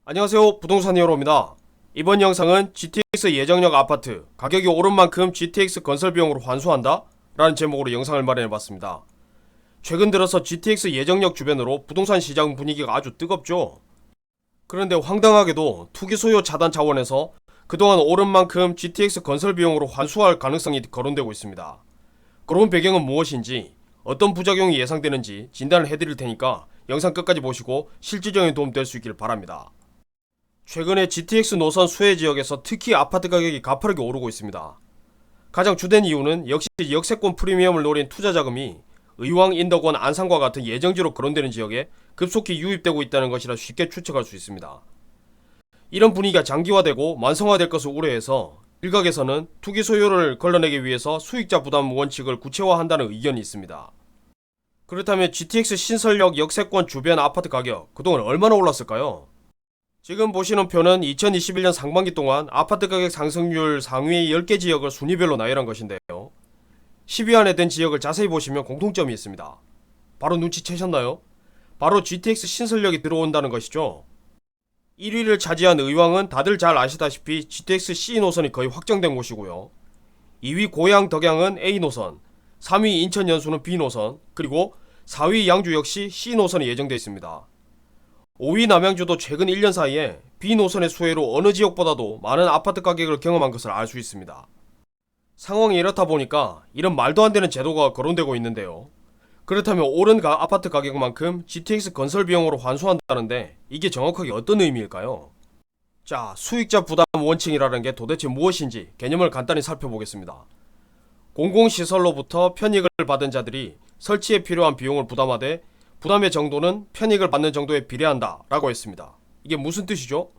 안녕하세요, 부동산 히어로입니다. 이번 영상은 GTX 예정역 아파트 가격이 오른 만큼 GTX 건설 비용으로 환수한다? 라는 제목으로 영상을 마련해봤습니다. 최근 들어서 GTX 예정역 주변으로 부동산 시장 분위기가 아주 뜨겁죠. 그런데 황당하게도 투기 소요 차단 차원에서 그동안 오른 만큼 GTX 건설 비용으로 환수할 가능성이 거론되고 있습니다. 그런 배경은 무엇인지, 어떤 부작용이 예상되는지 진단을 해드릴 테니까 영상 끝까지 보시고 실질적인 도움 될 수 있기를 바랍니다. 최근에 GTX 노선 수혜 지역에서 특히 아파트 가격이 가파르게 오르고 있습니다. 가장 주된 이유는 역시 역세권 프리미엄을 노린 투자 자금이 의왕, 인덕원, 안산과 같은 예정지로 거론되는 지역에 급속히 유입되고 있다는 것이라 쉽게 추측할 수 있습니다. 이런 분위기가 장기화되고 만성화될 것을 우려해서 일각에서는 투기 소요를 걸러내기 위해서 수익자 부담 원칙을 구체화한다는 의견이 있습니다. 그렇다면 GTX 신설역 역세권 주변 아파트 가격 그동안 얼마나 올랐을까요? 지금 보시는 표는 2021년 상반기 동안 아파트 가격 상승률 상위 10개 지역을 순위별로 나열한 것인데요. 10위 안에 든 지역을 자세히 보시면 공통점이 있습니다. 바로 눈치채셨나요? 바로 GTX 신설역이 들어온다는 것이죠. 1위를 차지한 의왕은 다들 잘 아시다시피 GTX C 노선이 거의 확정된 곳이고요. 2위 고양 덕양은 A 노선, 3위 인천 연수는 B 노선, 그리고 4위 양주 역시 C 노선이 예정되어 있습니다. 5위 남양주도 최근 1년 사이에 B 노선의 수혜로 어느 지역보다도 많은 아파트 가격을 경험한 것을 알 수 있습니다. 상황이 이렇다 보니까 이런 말도 안 되는 제도가 거론되고 있는데요. 그렇다면 오른 아파트 가격만큼 GTX 건설 비용으로 환수한다는데 이게 정확하게 어떤 의미일까요? 자, 수익자 부담 원칙이라는 게 도대체 무엇인지 개념을 간단히 살펴보겠습니다. 공공시설로부터 편익을 받은 자들이 설치에 필요한 비용을 부담하되 부담의 정도는 편익을 받는 정도에 비례한다 라고 했습니다. 이게 무슨 뜻이죠?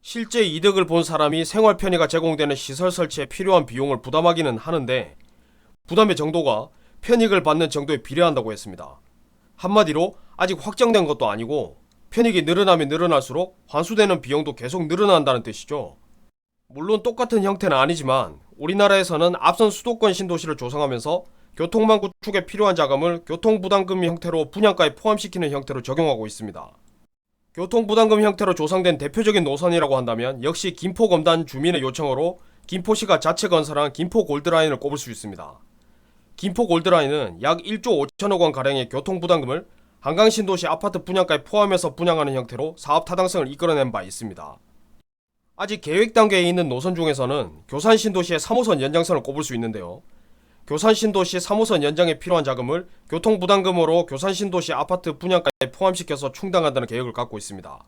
실제 이득을 본 사람이 생활 편의가 제공되는 시설 설치에 필요한 비용을 부담하기는 하는데 부담의 정도가 편익을 받는 정도에 비례한다고 했습니다. 한마디로 아직 확정된 것도 아니고 편익이 늘어나면 늘어날수록 환수되는 비용도 계속 늘어난다는 뜻이죠. 물론 똑같은 형태는 아니지만 우리나라에서는 앞선 수도권 신도시를 조성하면서 교통망 구축에 필요한 자금을 교통부담금 형태로 분양가에 포함시키는 형태로 적용하고 있습니다. 교통부담금 형태로 조성된 대표적인 노선이라고 한다면 역시 김포검단 주민의 요청으로 김포시가 자체 건설한 김포 골드라인을 꼽을 수 있습니다. 김포 골드라인은 약 1조 5천억 원 가량의 교통부담금을 한강신도시 아파트 분양가에 포함해서 분양하는 형태로 사업 타당성을 이끌어낸 바 있습니다. 아직 계획 단계에 있는 노선 중에서는 교산신도시의 3호선 연장선을 꼽을 수 있는데요. 교산신도시 3호선 연장에 필요한 자금을 교통부담금으로 교산신도시 아파트 분양가에 포함시켜서 충당한다는 계획을 갖고 있습니다.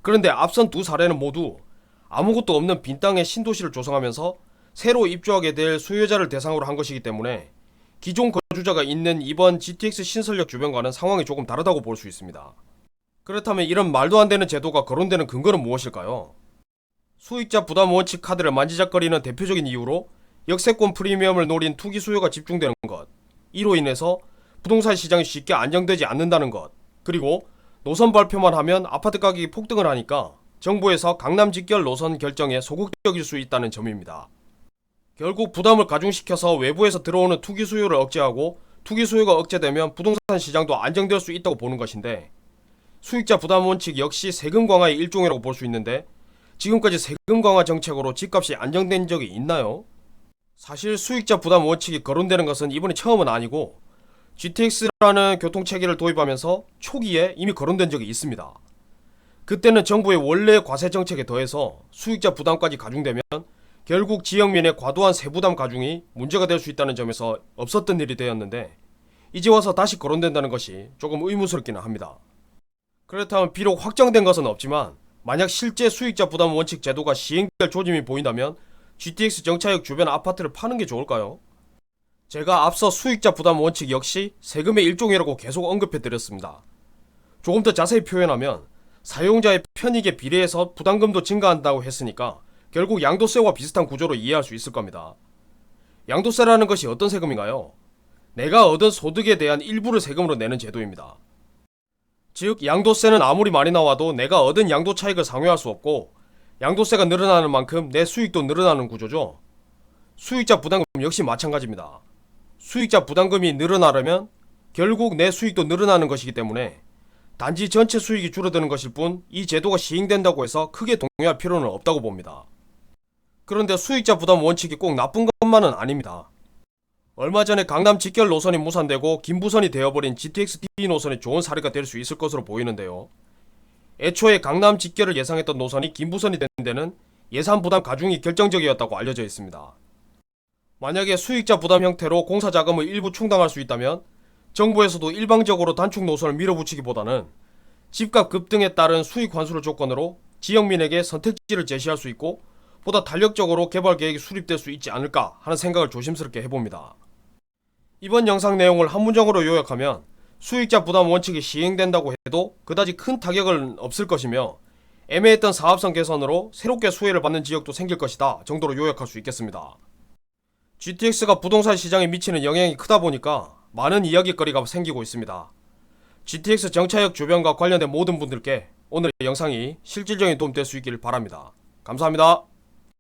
그런데 앞선 두 사례는 모두 아무것도 없는 빈 땅에 신도시를 조성하면서 새로 입주하게 될 수요자를 대상으로 한 것이기 때문에 기존 거주자가 있는 이번 GTX 신설역 주변과는 상황이 조금 다르다고 볼 수 있습니다. 그렇다면 이런 말도 안 되는 제도가 거론되는 근거는 무엇일까요? 수익자 부담 원칙 카드를 만지작거리는 대표적인 이유로 역세권 프리미엄을 노린 투기 수요가 집중되는 것, 이로 인해서 부동산 시장이 쉽게 안정되지 않는다는 것, 그리고 노선 발표만 하면 아파트 가격이 폭등을 하니까 정부에서 강남 직결 노선 결정에 소극적일 수 있다는 점입니다. 결국 부담을 가중시켜서 외부에서 들어오는 투기 수요를 억제하고 투기 수요가 억제되면 부동산 시장도 안정될 수 있다고 보는 것인데 수익자 부담 원칙 역시 세금 강화의 일종이라고 볼 수 있는데 지금까지 세금 강화 정책으로 집값이 안정된 적이 있나요? 사실 수익자 부담 원칙이 거론되는 것은 이번이 처음은 아니고 GTX라는 교통체계를 도입하면서 초기에 이미 거론된 적이 있습니다. 그때는 정부의 원래 과세 정책에 더해서 수익자 부담까지 가중되면 결국 지역민의 과도한 세부담 가중이 문제가 될 수 있다는 점에서 없었던 일이 되었는데 이제 와서 다시 거론된다는 것이 조금 의문스럽기는 합니다. 그렇다면 비록 확정된 것은 없지만 만약 실제 수익자 부담 원칙 제도가 시행될 조짐이 보인다면 GTX 정차역 주변 아파트를 파는 게 좋을까요? 제가 앞서 수익자 부담 원칙 역시 세금의 일종이라고 계속 언급해드렸습니다. 조금 더 자세히 표현하면 사용자의 편익에 비례해서 부담금도 증가한다고 했으니까 결국 양도세와 비슷한 구조로 이해할 수 있을 겁니다. 양도세라는 것이 어떤 세금인가요? 내가 얻은 소득에 대한 일부를 세금으로 내는 제도입니다. 즉 양도세는 아무리 많이 나와도 내가 얻은 양도 차익을 상회할 수 없고 양도세가 늘어나는 만큼 내 수익도 늘어나는 구조죠. 수익자 부담금 역시 마찬가지입니다. 수익자 부담금이 늘어나려면 결국 내 수익도 늘어나는 것이기 때문에 단지 전체 수익이 줄어드는 것일 뿐 이 제도가 시행된다고 해서 크게 동요할 필요는 없다고 봅니다. 그런데 수익자 부담 원칙이 꼭 나쁜 것만은 아닙니다. 얼마 전에 강남 직결 노선이 무산되고 김부선이 되어버린 GTX-D 노선이 좋은 사례가 될 수 있을 것으로 보이는데요. 애초에 강남 직결을 예상했던 노선이 김부선이 된 데는 예산 부담 가중이 결정적이었다고 알려져 있습니다. 만약에 수익자 부담 형태로 공사 자금을 일부 충당할 수 있다면 정부에서도 일방적으로 단축 노선을 밀어붙이기보다는 집값 급등에 따른 수익 환수를 조건으로 지역민에게 선택지를 제시할 수 있고 보다 탄력적으로 개발 계획이 수립될 수 있지 않을까 하는 생각을 조심스럽게 해봅니다. 이번 영상 내용을 한 문장으로 요약하면 수익자 부담 원칙이 시행된다고 해도 그다지 큰 타격은 없을 것이며 애매했던 사업성 개선으로 새롭게 수혜를 받는 지역도 생길 것이다 정도로 요약할 수 있겠습니다. GTX가 부동산 시장에 미치는 영향이 크다 보니까 많은 이야기거리가 생기고 있습니다. GTX 정차역 주변과 관련된 모든 분들께 오늘의 영상이 실질적인 도움 될 수 있기를 바랍니다. 감사합니다.